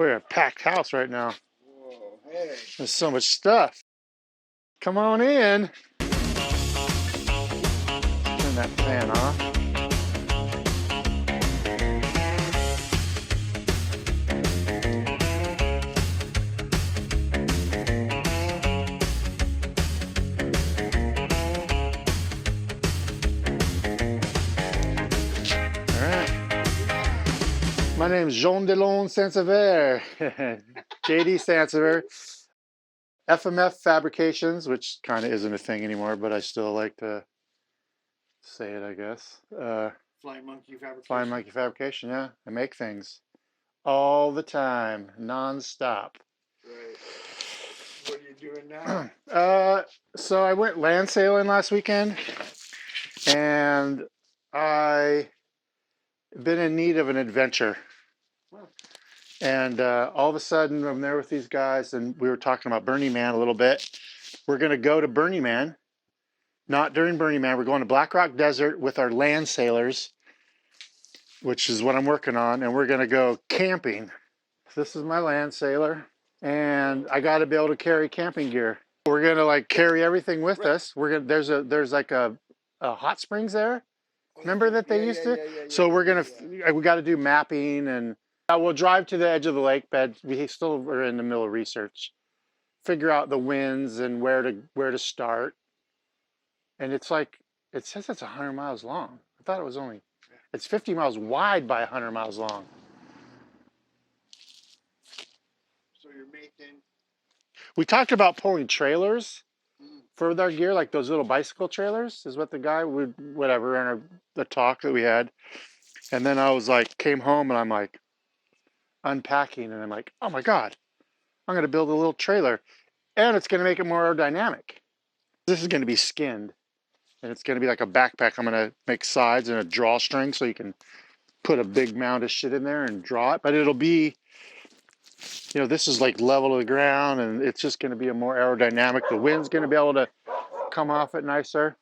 We're a packed house right now. Whoa, hey. There's so much stuff. Come on in. Turn that fan off. All right. My name is JD Sansaver. JD Sansaver. FMF Fabrications, which kind of isn't a thing anymore, but I still like to say it, I guess. Flying Monkey Fabrication. Flying Monkey Fabrication, yeah. I make things all the time, non-stop. Right. What are you doing now? So I went land sailing last weekend, and I been in need of an adventure. And all of a sudden, I'm there with these guys, and we were talking about Burning Man a little bit. We're going to go to Burning Man. Not during Burning Man. We're going to Black Rock Desert with our land sailors, which is what I'm working on, and we're going to go camping. This is my land sailor, and I got to be able to carry camping gear. We're going to like carry everything with us. We're going to there's like a hot springs there. Remember that they used to? So we're going to we got to do mapping, and we'll drive to the edge of the lake bed. We still are in the middle of research. Figure out the winds and where to start. And it's like, it says it's 100 miles long. I thought it was only, it's 50 miles wide by 100 miles long. So you're making... We talked about pulling trailers for our gear, like those little bicycle trailers, is what the guy would, whatever, in the talk that we had. And then I was like, came home and I'm like, unpacking, and I'm like, oh my God, I'm going to build a little trailer. And it's going to make it more aerodynamic. This is going to be skinned. And it's going to be like a backpack. I'm going to make sides and a drawstring so you can put a big mound of shit in there and draw it. But it'll be, you know, this is like level to the ground, and it's just going to be a more aerodynamic. The wind's going to be able to come off it nicer.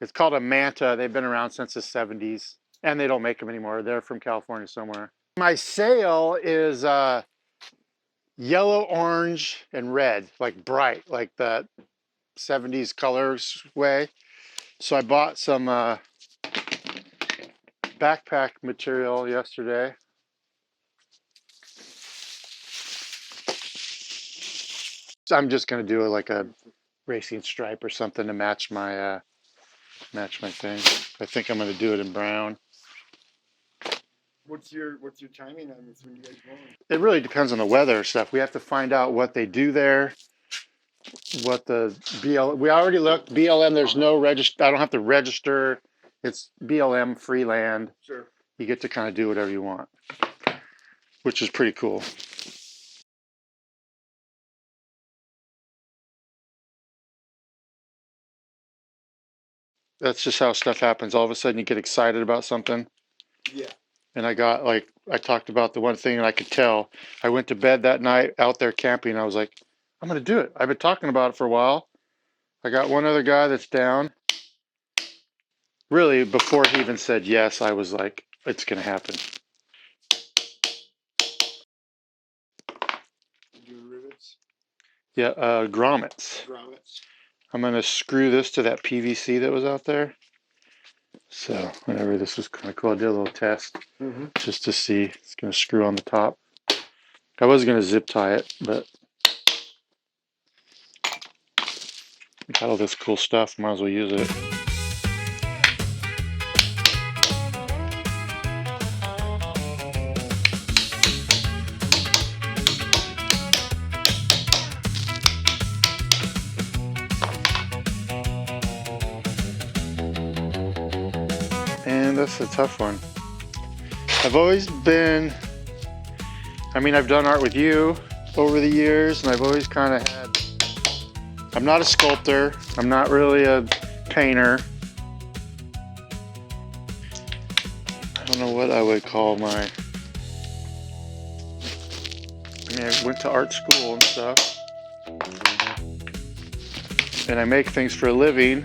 It's called a Manta. They've been around since the 70s, and they don't make them anymore. They're from California somewhere. My sail is yellow, orange, and red, like bright, like the 70s colors way. So I bought some backpack material yesterday. So I'm just gonna do like a racing stripe or something to match my thing. I think I'm gonna do it in brown. What's your timing on this when you guys going? It really depends on the weather stuff. We have to find out what they do there. What the we already looked. BLM, there's no register. I don't have to register. It's BLM free land. Sure. You get to kind of do whatever you want, which is pretty cool. That's just how stuff happens. All of a sudden you get excited about something. Yeah. And I got like, I talked about the one thing and I could tell. I went to bed that night out there camping. I was like, I'm going to do it. I've been talking about it for a while. I got one other guy that's down. Really, before he even said yes, I was like, it's going to happen. Do rivets? Yeah, grommets. Grommets. I'm going to screw this to that PVC that was out there. So whatever, this was kind of cool. I did a little test just to see. It's going to screw on the top. I was going to zip tie it, but we got all this cool stuff. Might as well use it. And that's a tough one. I've always been, I mean, I've done art with you over the years, and I've always kind of had, I'm not a sculptor, I'm not really a painter. I don't know what I would call my, I mean, I went to art school and stuff, and I make things for a living.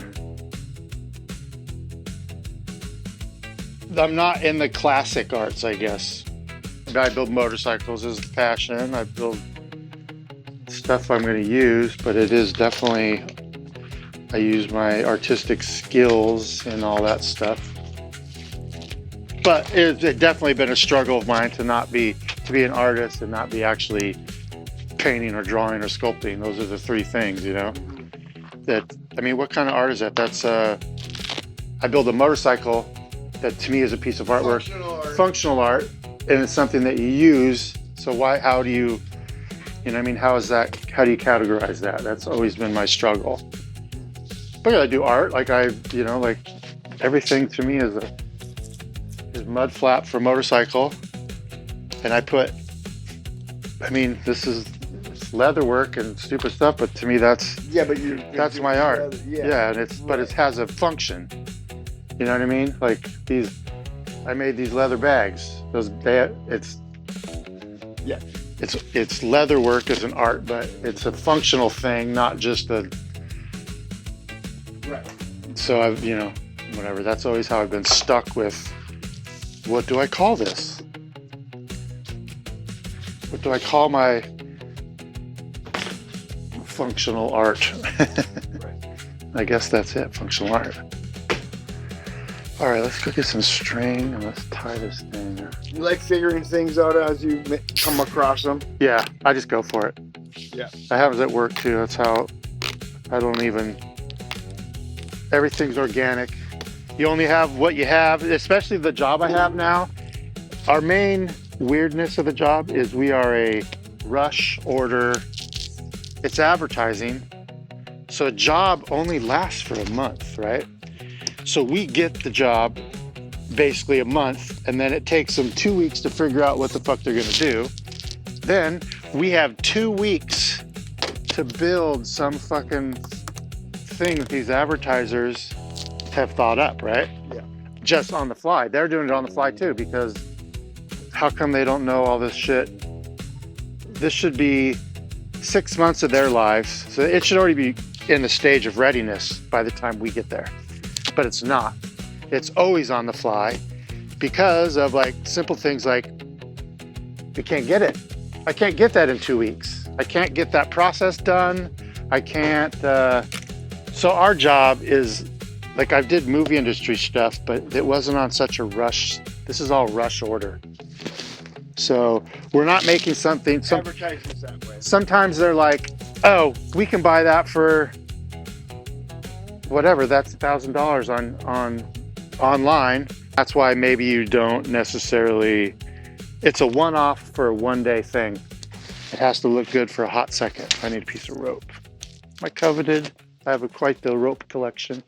I'm not in the classic arts, I guess. I build motorcycles as a passion. I build stuff I'm going to use, but it is definitely, I use my artistic skills and all that stuff. But it's definitely been a struggle of mine to be an artist and not be actually painting or drawing or sculpting. Those are the three things, you know. That, I mean, what kind of art is that? That's I build a motorcycle that to me is a piece of artwork, functional art, and it's something that you use. So why? How do you? You know, what I mean, how is that? How do you categorize that? That's always been my struggle. But I do art, like you know, like everything to me is mud flap for motorcycle, and I put. I mean, this is leather work and stupid stuff, but to me that's that's my art. Yeah, and but it has a function. You know what I mean? Like I made these leather bags. It's leather work as an art, but it's a functional thing, not just a. Right. So I've, you know, whatever. That's always how I've been stuck with. What do I call this? What do I call my functional art? I guess that's it, functional art. All right, let's go get some string and let's tie this thing. You like figuring things out as you come across them? Yeah, I just go for it. Yeah. That happens at work too. That's how I don't even, everything's organic. You only have what you have, especially the job I have now. Our main weirdness of the job is we are a rush order. It's advertising. So a job only lasts for a month, right? So we get the job basically a month, and then it takes them 2 weeks to figure out what the fuck they're gonna do. Then we have 2 weeks to build some fucking thing that these advertisers have thought up, right? Yeah. Just on the fly. They're doing it on the fly too, because how come they don't know all this shit? This should be 6 months of their lives. So it should already be in the stage of readiness by the time we get there. But it's not. It's always on the fly because of like simple things like we can't get it. I can't get that in 2 weeks. I can't get that process done. I can't. So our job is like I did movie industry stuff, but it wasn't on such a rush. This is all rush order. So we're not making something. Advertisements that way. Sometimes they're like, oh, we can buy that for whatever. That's $1,000 on online. That's why maybe you don't necessarily. It's a one-off for a one-day thing. It has to look good for a hot second. I need a piece of rope. My coveted. I have quite the rope collection.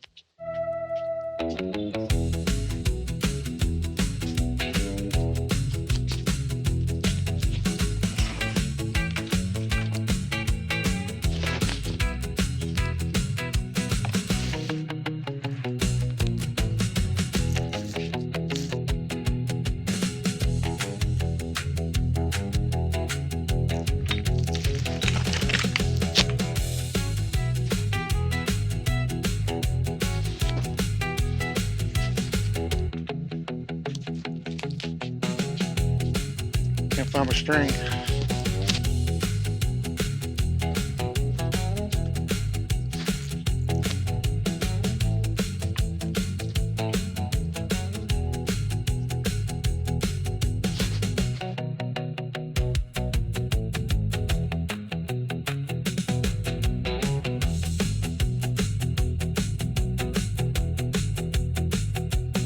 Can't find my string.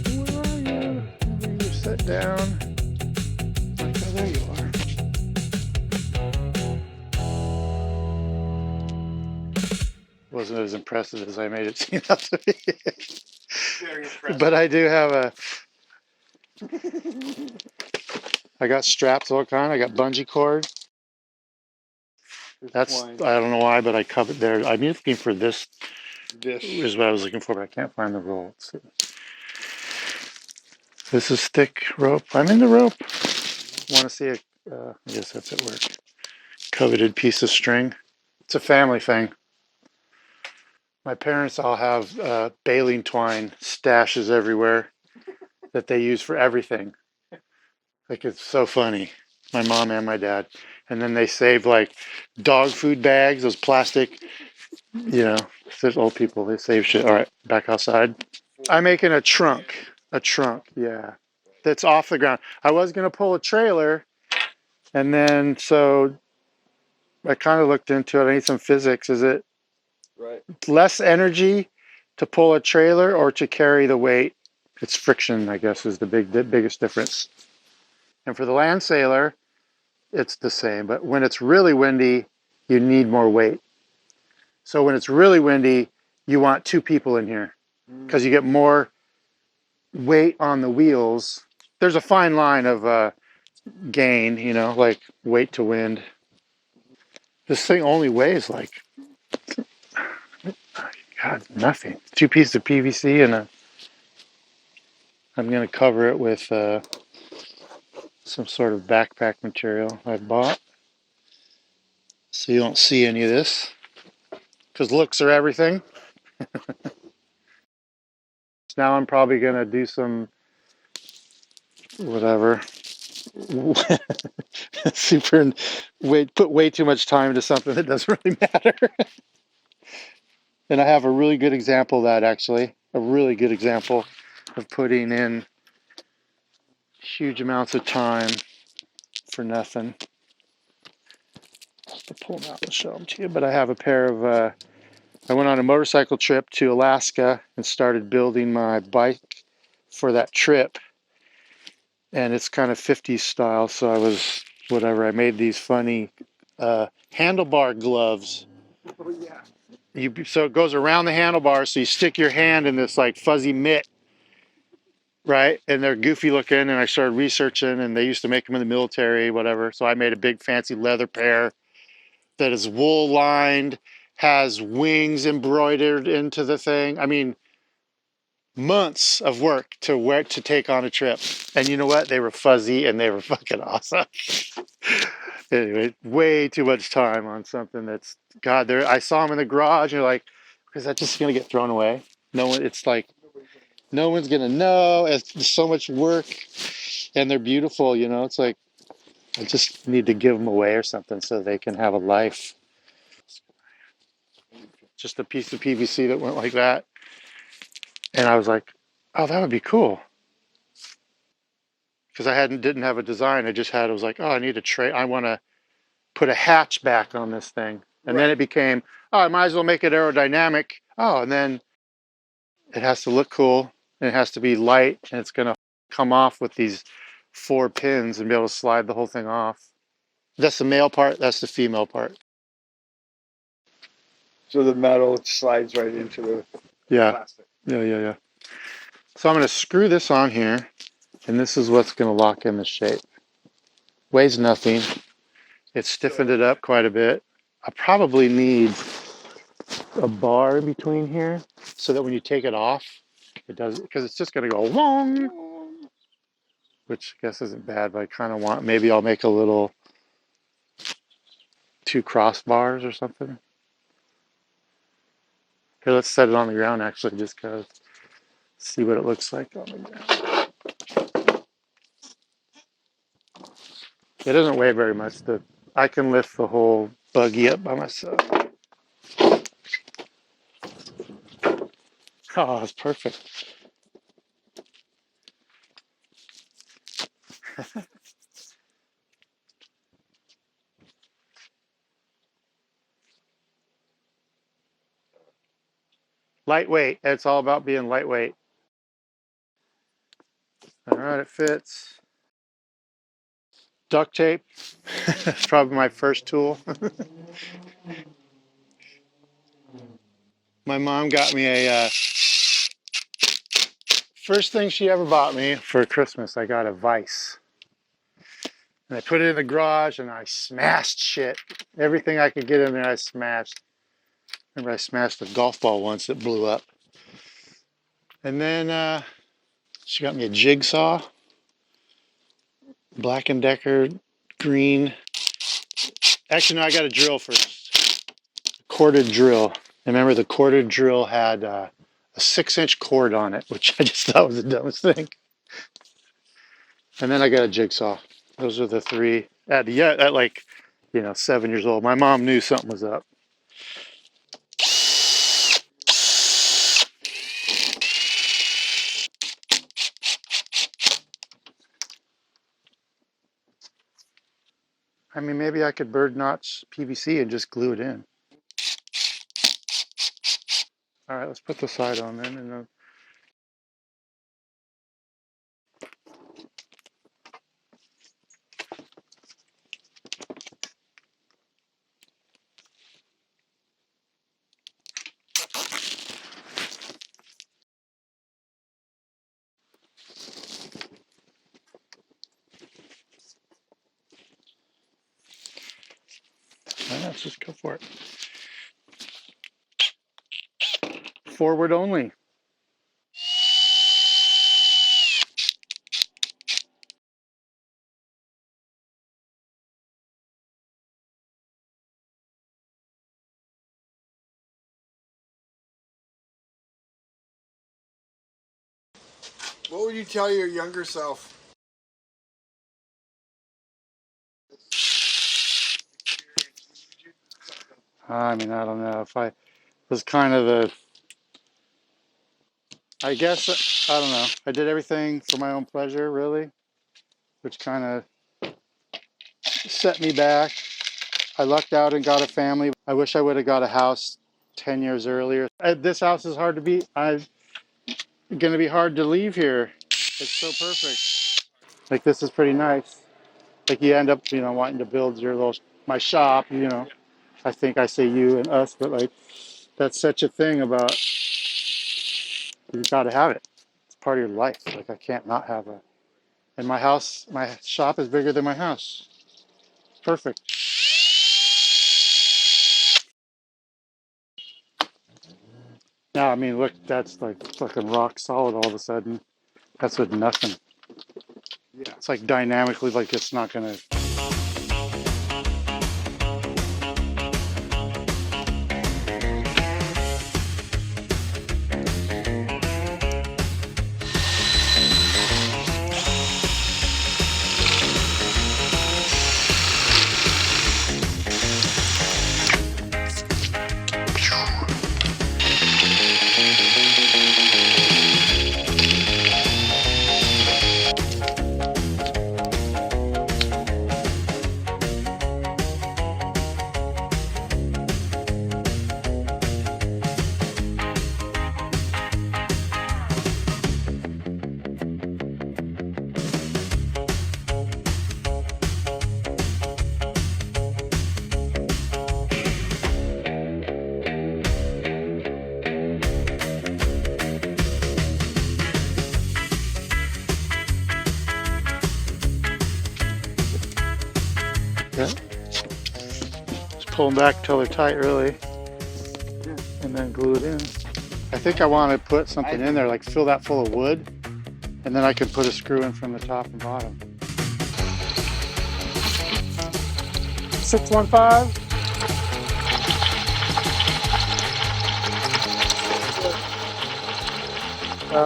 Where are you? You sit down. Oh, there you are. Wasn't as impressive as I made it seem out to be. Very impressive. But I do have I got straps of all kind. I got bungee cord. That's, I don't know why, but I covered there. I'm looking for this. This Is what I was looking for, but I can't find the roll. Let's see. This is thick rope. I'm in the rope. Want to see a, I guess that's at work. Coveted piece of string. It's a family thing. My parents all have baling twine stashes everywhere. that they use for everything. Like it's so funny. My mom and my dad. And then they save like dog food bags, those plastic, there's old people, they save shit. All right, back outside. I'm making a trunk, yeah. That's off the ground. I was going to pull a trailer, and then so I kind of looked into it. I need some physics. Is it Right. less energy to pull a trailer or to carry the weight? It's friction, I guess, is the biggest difference. And for the land sailor, it's the same. But when it's really windy, you need more weight. So when it's really windy, you want two people in here because you get more weight on the wheels. There's a fine line of gain, like weight to wind. This thing only weighs like, God, nothing. Two pieces of PVC and I'm going to cover it with some sort of backpack material I bought. So you don't see any of this because looks are everything. Now I'm probably going to do some whatever. Put way too much time into something that doesn't really matter. And I have a really good example of that, actually. A really good example of putting in huge amounts of time for nothing. I'll have to pull them out and show them to you. But I have a pair of, I went on a motorcycle trip to Alaska and started building my bike for that trip. And it's kind of 50s style. So I made these funny handlebar gloves. Oh, yeah. So it goes around the handlebar, so you stick your hand in this like fuzzy mitt, right? And they're goofy looking, and I started researching, and they used to make them in the military, whatever. So I made a big fancy leather pair that is wool lined, has wings embroidered into the thing. I mean, months of work to take on a trip. And you know what? They were fuzzy and they were fucking awesome. Anyway, way too much time on something that's God. There, I saw them in the garage. And you're like, is that just gonna get thrown away? No one. It's like no one's gonna know. It's so much work, and they're beautiful. It's like I just need to give them away or something so they can have a life. Just a piece of PVC that went like that, and I was like, oh, that would be cool. Because didn't have a design. I was like, oh, I need a tray. I want to put a hatchback on this thing. And then it became, oh, I might as well make it aerodynamic. Oh, and then it has to look cool and it has to be light and it's going to come off with these 4 pins and be able to slide the whole thing off. That's the male part. That's the female part. So the metal slides right into the plastic. Yeah. So I'm going to screw this on here and this is what's going to lock in the shape. Weighs nothing. It stiffened it up quite a bit. I probably need a bar in between here so that when you take it off, it does, because it's just going to go long, which I guess isn't bad, but I kind of want, maybe I'll make a little 2 crossbars or something. Here, let's set it on the ground actually, just because, see what it looks like on the ground. It doesn't weigh very much. I can lift the whole buggy up by myself. Oh, that's perfect. Lightweight. It's all about being lightweight. All right, it fits. Duct tape. It's probably my first tool. My mom got me first thing she ever bought me for Christmas, I got a vise. And I put it in the garage and I smashed shit. Everything I could get in there, I smashed. Remember I smashed a golf ball once that blew up. And then she got me a jigsaw, Black & Decker, green. Actually, no, I got a drill first. A corded drill. And remember the corded drill had a 6-inch cord on it, which I just thought was the dumbest thing. And then I got a jigsaw. Those are the three. At like, 7 years old, my mom knew something was up. I mean, maybe I could bird notch PVC and just glue it in. All right, let's put the side on then. And let's just go for it. Forward only. What would you tell your younger self? I mean, I don't know if I was kind of I guess, I don't know. I did everything for my own pleasure, really, which kind of set me back. I lucked out and got a family. I wish I would have got a house 10 years earlier. This house is hard to beat. I'm going to be hard to leave here. It's so perfect. Like, this is pretty nice. Like, you end up, wanting to build your my shop. I think I say you and us, but like, that's such a thing about, you got to have it. It's part of your life. Like, I can't not have and my shop is bigger than my house. Perfect. Now, I mean, look, that's like fucking rock solid all of a sudden. That's with nothing. Yeah. It's like dynamically, like it's not gonna. Yeah. Just pull them back till they're tight, really, and then glue it in. I think I want to put something in there, like fill that full of wood, and then I can put a screw in from the top and bottom. 615.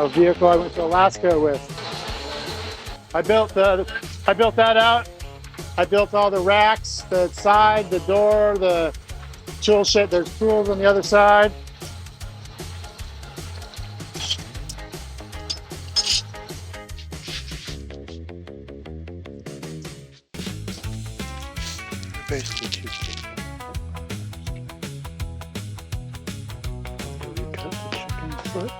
Vehicle I went to Alaska with. I built that out. I built all the racks, the side, the door, the tool shed. There's tools on the other side. Basically cheesecake. Cut the chicken foot.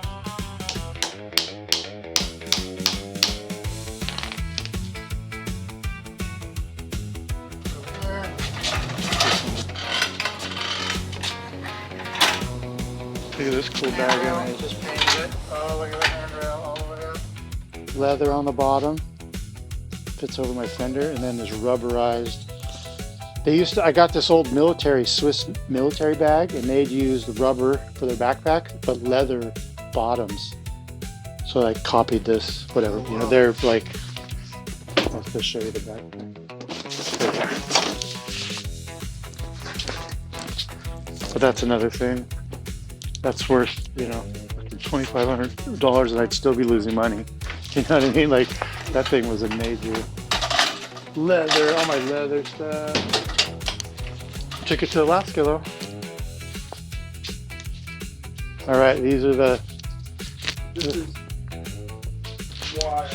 Look at this cool bag I made. Just painted it. Oh, look at the handrail all the way up. Leather on the bottom. Fits over my fender, and then there's rubberized. I got this old Swiss military bag, and they'd used rubber for their backpack, but leather bottoms. So I copied this, whatever. They're like, I'll just show you the backpack. But that's another thing. That's worth, $2,500 and I'd still be losing money. You know what I mean? Like, That thing was a major leather, all my leather stuff. Took it to Alaska though. All right, these are the. This is wild.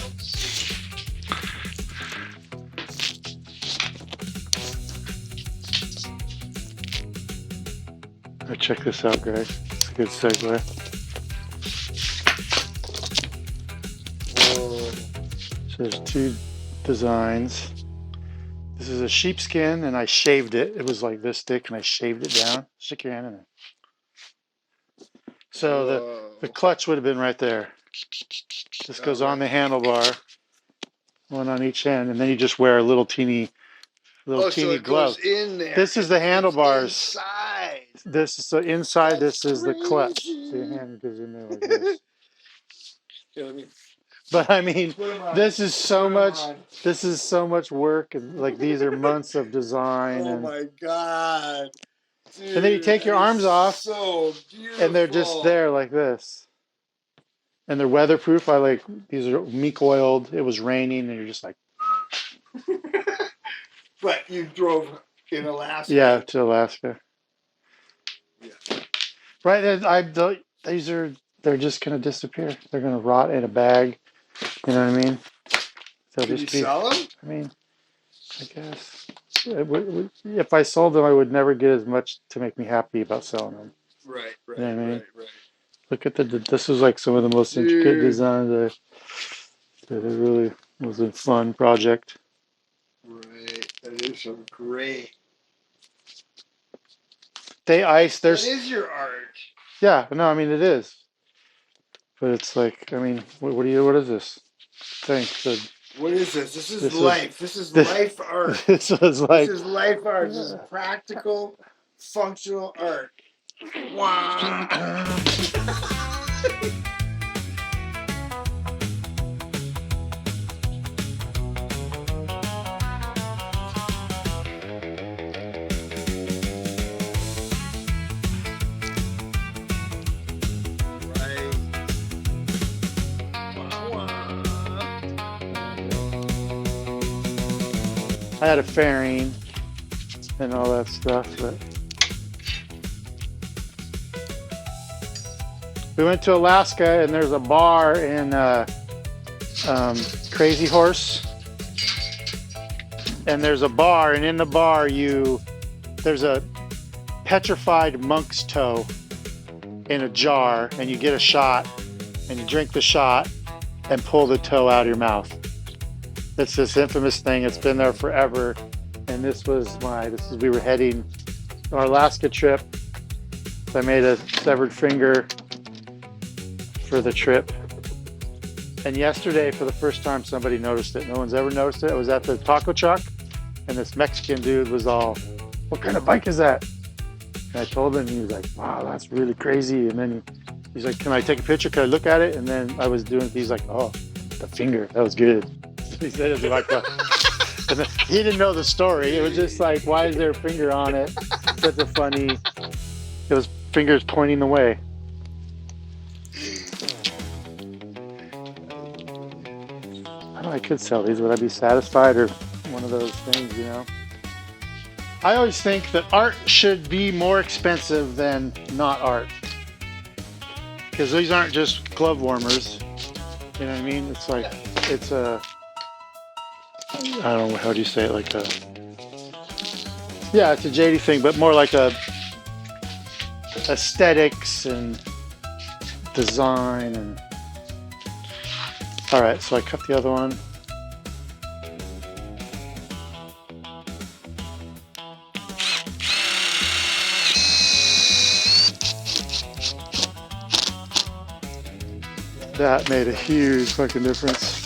Check this out, Greg. It's a good segue. Whoa. So there's two designs. This is a sheepskin, and I shaved it. It was like this thick, and I shaved it down. Stick your hand in it. So the clutch would have been right there. This goes on the handlebar, one on each end, and then you just wear a little teeny so it glove. goes in there. This is the handlebars. Inside. This is so inside. That's this is the clutch. crazy. So your hand goes in there like this. Here, let me But I mean, put 'em on. this is so Put 'em much. on. This is so much work, and like these are months of design. Oh and, my god. Dude, and then you take your that arms is off, so beautiful. and they're just there like this. And they're weatherproof. These are meek oiled. It was raining, and you're just like, But you drove in Alaska. yeah, to Alaska. Yeah. Right. They're just gonna disappear. They're gonna rot in a bag. You know what I mean? They'll Did you just be. sell them? I mean, I guess if I sold them, I would never get as much to make me happy about selling them. Right, You know what I mean? right. Look at this was like some of the most intricate designs. It really was a fun project. Right. That is so great. They ice. That is your art. Yeah, no, I mean it is. But it's like, I mean, what is this thing? What is this? This is This life. This is life art. This was like. This is life art. This is practical, functional art. Wow. I had a fairing and all that stuff, but we went to Alaska and there's a bar in Crazy Horse, and there's a bar, and in the bar there's a petrified monk's toe in a jar, and you get a shot and you drink the shot and pull the toe out of your mouth. It's this infamous thing. It's been there forever. And we were heading our Alaska trip. So I made a severed finger for the trip. And yesterday, for the first time, somebody noticed it. No one's ever noticed it. I was at the taco truck, and this Mexican dude was all, "What kind of bike is that?" And I told him, and he was like, "Wow, that's really crazy." And then he's like, "Can I take a picture? Can I look at it?" And then I was doing, he's like, "Oh, the finger, that was good." He said it was like that. And then, he didn't know the story. It was just like, why is there a finger on it? Such a funny, it was fingers pointing the way. I don't know, I could sell these. Would I be satisfied, or one of those things, you know? I always think that art should be more expensive than not art. Because these aren't just glove warmers. You know what I mean? It's like, it's a, I don't know, how do you say it? Like a, yeah, it's a JD thing, but more like a aesthetics and design and. All right, so I cut the other one. That made a huge fucking difference.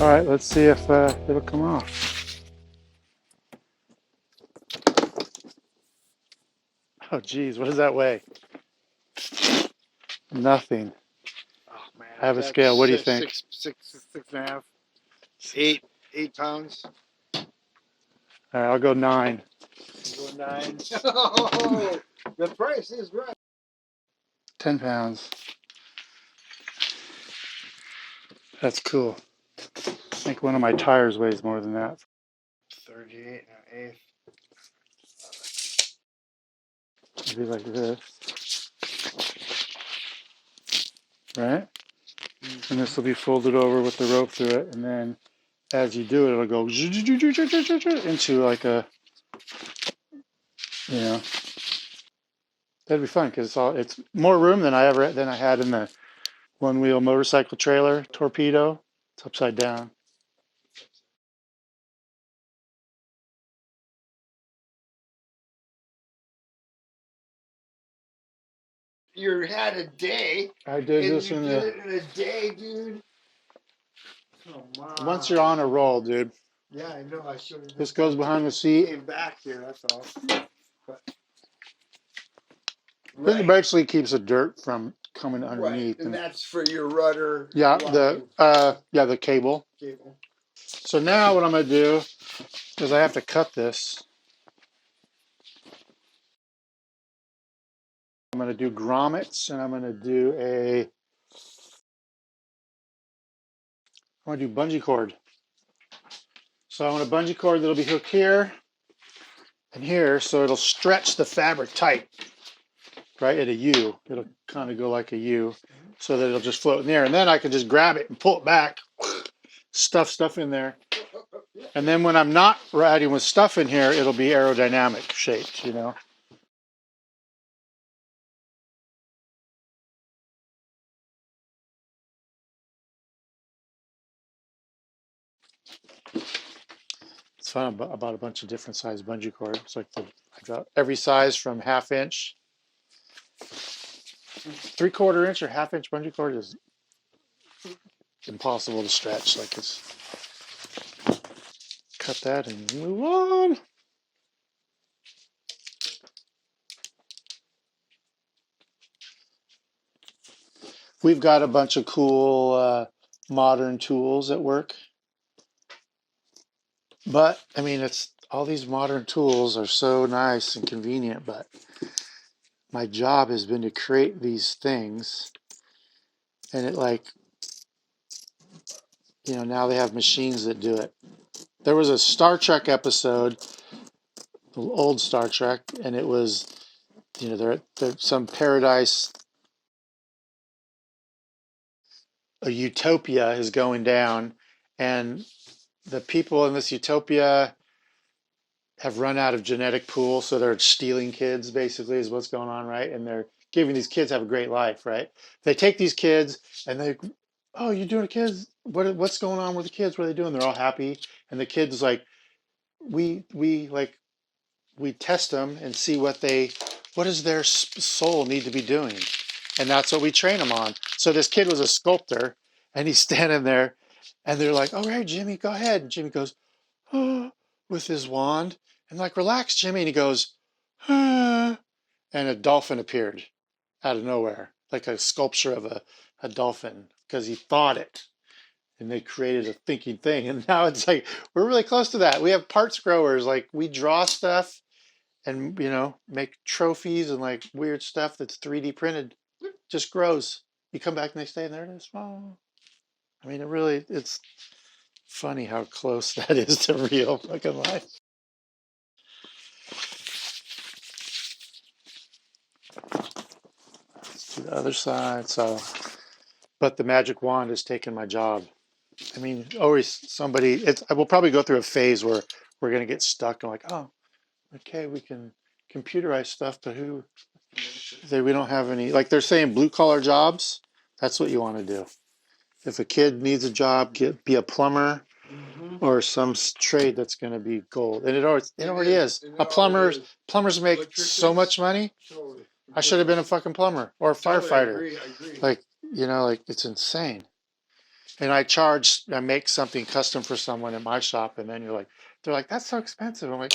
All right, let's see if it'll come off. Oh, geez, what does that weigh? Nothing. Oh man, I have a scale. What do you think? Six and a half, 8 pounds. All right, I'll go 9. Go 9. Oh, the price is right. 10 pounds. That's cool. I think one of my tires weighs more than that. 38 and an eighth. It'd be like this, right? And this will be folded over with the rope through it, and then as you do it, it'll go into like a, you know, that'd be fun because it's more room than I had in the one-wheel motorcycle trailer torpedo. It's upside down. You had a day. I did And this you in did the. it in a day, dude. Oh my. Once you're on a roll, dude. Yeah, I know. I should have. This goes behind the seat. Came back here. That's all. But, This basically keeps the dirt from coming underneath. Right, and that's for your rudder. Yeah, the cable. Cable. So now what I'm gonna do is I have to cut this. I'm gonna do grommets, and I'm gonna do bungee cord. So I want a bungee cord that'll be hooked here and here, so it'll stretch the fabric tight, right, at a U. It'll kind of go like a U, so that it'll just float in there, and then I can just grab it and pull it back, stuff in there, and then when I'm not riding with stuff in here, it'll be aerodynamic shaped, you know. It's fun about a bunch of different size bungee cord. It's like I got every size from 1/2 inch, 3/4 inch, or 1/2 inch bungee cord is impossible to stretch. Like it's cut that and move on. We've got a bunch of cool modern tools at work, but I mean, it's all these modern tools are so nice and convenient, but my job has been to create these things, and it like, you know, now they have machines that do it. There was a Star Trek episode, the old Star Trek, and it was, you know, there some paradise, a utopia is going down, and the people in this utopia have run out of genetic pool, so they're stealing kids, basically, is what's going on, right? And they're giving these kids have a great life, right? They take these kids and they, oh, you're doing kids? What's going on with the kids? What are they doing? They're all happy, and the kids like, we test them and see what does their soul need to be doing, and that's what we train them on. So this kid was a sculptor, and he's standing there, and they're like, "All right, Jimmy, go ahead." And Jimmy goes, "Oh," with his wand, and like, "Relax, Jimmy." And he goes, "Ah," and a dolphin appeared out of nowhere, like a sculpture of a dolphin, because he thought it. And they created a thinking thing. And now it's like, we're really close to that. We have parts growers, like we draw stuff and, you know, make trophies and like weird stuff that's 3D printed. Just grows. You come back next day and there it is. Oh. I mean, it's funny how close that is to real fucking life. Let's do the other side. So, but the magic wand has taken my job. I mean, always somebody, I will probably go through a phase where we're going to get stuck and like, oh, okay, we can computerize stuff, but we don't have any, like they're saying blue collar jobs. That's what you want to do. If a kid needs a job, be a plumber or some trade that's going to be gold. And it already is. Plumbers make so much money. I should have been a fucking plumber or a firefighter. I agree. Like, you know, like it's insane. And I make something custom for someone in my shop, and then they're like, that's so expensive. I'm like,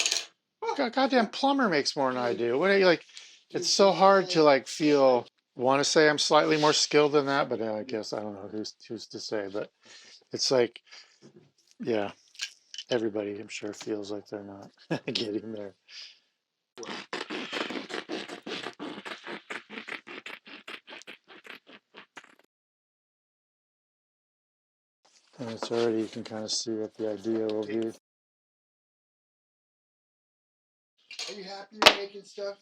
goddamn plumber makes more than I do. What are you like? It's so hard to like want to say I'm slightly more skilled than that, but I guess I don't know who's to say. But it's like, yeah, everybody I'm sure feels like they're not getting there. And it's already, you can kind of see what the idea will be. Are you happy you're making stuff?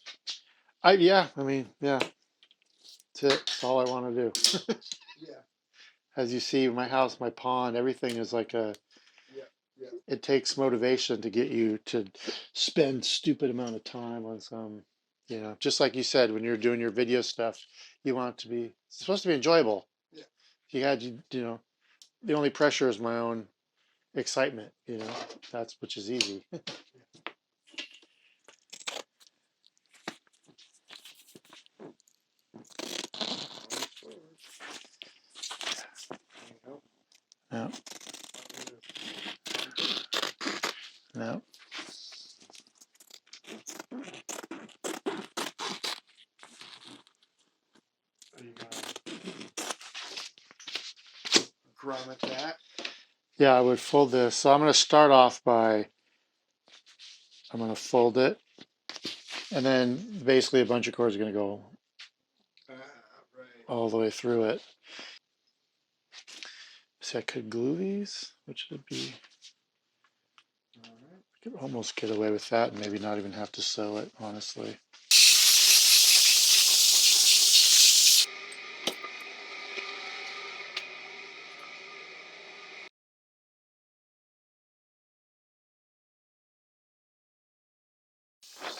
Yeah, I mean, yeah, that's it. That's all I want to do. Yeah. As you see, my house, my pond, everything is like it takes motivation to get you to spend stupid amount of time on some, just like you said, when you're doing your video stuff, you want it to be, it's supposed to be enjoyable. Yeah. The only pressure is my own excitement, which is easy. No, no. Are you gonna grommet that? Yeah, I would fold this. So I'm going to start off by, I'm going to fold it. And then basically a bunch of cords are going to go Right. all the way through it. See, I could glue these, which would be, I could almost get away with that and maybe not even have to sew it, honestly.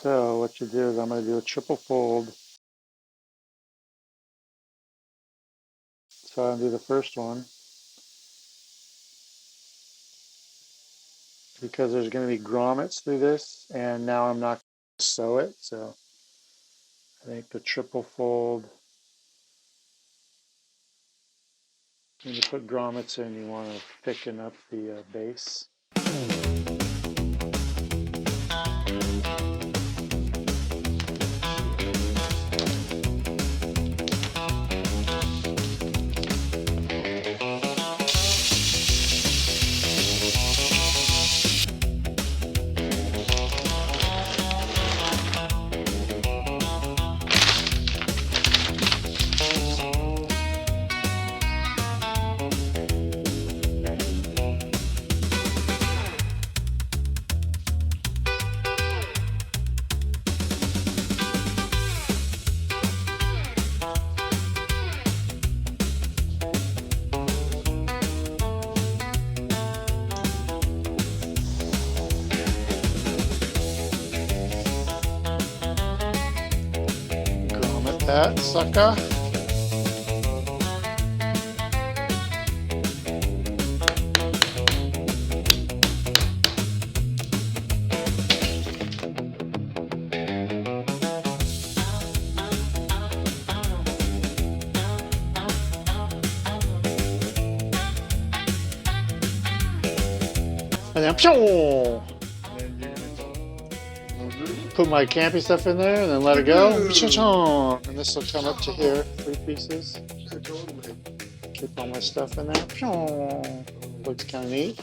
So what you do is I'm going to do a triple fold. So I'll do the first one because there's going to be grommets through this, and now I'm not going to sew it. So I think the triple fold, when you put grommets in, you want to thicken up the base. That sucker. And then put my camping stuff in there and then let it go. And this will come up to here, 3 pieces. Keep all my stuff in there. Looks kind of neat.